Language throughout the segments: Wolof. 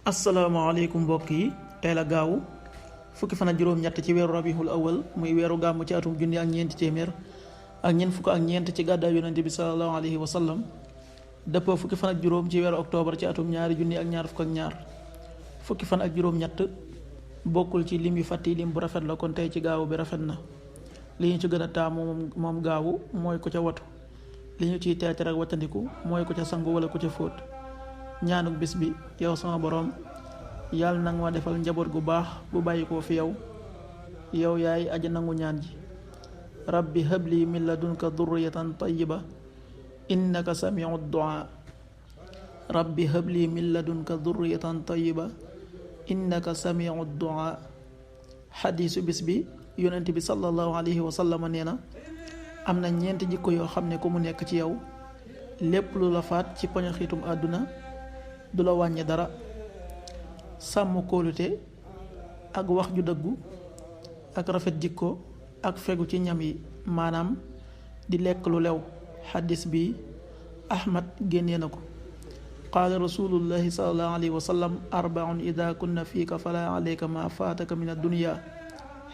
asalaamaaleykum mbokk yi tey la gaawu fukki fan ak juróom-ñett ci weeru rabiul awal muy weeru gàmm ci atum junni ak ñeenti téeméer ak ñeent fukk ak ñeent ci gàddaay yonente bi sallallahu alayhi wa sallam dëppoo fukki fan ak juróom ci weeru octobre ci atum ñaari junni ak ñaar fukk ak ñaar fukki fan ak juróom-ñett bokkul ci lim yu fàtti lim bu rafet la kon tey ci gaawu bi rafet na li ñu ci gën a taamu moom gaawu mooy ku ca watu li ñu ciy teeter ak wattandiku mooy ku ca sangu wala ku ca fóot ñaanuk bis bi yow sama boroom yàlla nag ma defal njaboot gu baax bu bàyyi koo fi yow yaay aja nangu ñaan ji rabbi habli min ladunka durriyatan tayyiba innaka samiu duaa rabbi habli min ladunka durriyatan tayyiba innaka samiu duaa xadiisu bis bi yonent bi sallallahu alayhi wa sallam nee na am na ñeenti jikko yoo xam ne ku mu nekk ci yow lépp lu la faat ci poño xiitum àdduna du la wàññi dara sàmm kóolute ak wax ju dëggu ak rafet jikko ak fegu ci ñam yi maanaam di lekk lu lew xaddis bi ahmad génnee na ko qaala rasulullahi sallallahu alayhi wa sallam arbaun ida kunna fiika fala alayka ma faataka min addunya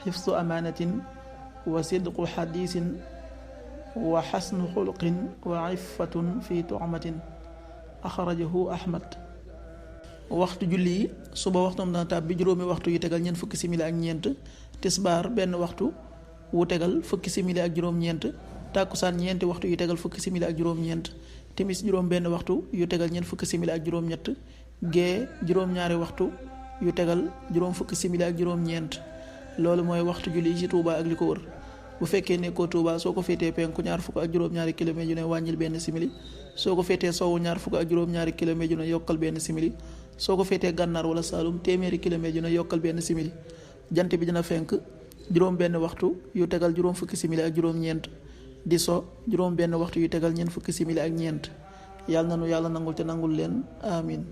xifsu amaanatin wa sidqu xadiisin wa xasnu xulqin wa iffatun fi tu'matin axrajahu ahmad waxtu julli yi suba waxtoom dana tàbbi juróomi waxtu yu tegal ñeent fukki simili ak ñeent tisbaar benn waxtu wu tegal fukki simili ak juróom-ñeent tàkkusaan ñeenti waxtu yu tegal fukki simili ak juróom-ñeent timis juróom benn waxtu yu tegal ñeent fukki simili ak juróom-ñett gee juróom-ñaari waxtu yu tegal juróom fukki simili ak juróom-ñeent loolu mooy waxtu julli ci Touba ak li ko wër bu fekkee nekkoo Touba soo ko féetee penku ñaar fukk ak juróom-ñaari kilomètre yu ne wàññil benn simili soo ko féetee sowwu ñaar fukk ak juróom-ñaari kilomètre yu ne yokkal benn simili soo ko féetee gànnaar wala Saalum téeméeri kilomètre yu ne yokkal benn simili jant bi dina fenk juróom benn waxtu yu tegal juróom fukki simili ak juróom-ñeent di so juróom benn waxtu yu tegal ñeent fukki simili ak ñeent yàlla na nu yàlla nangul te nangul leen amin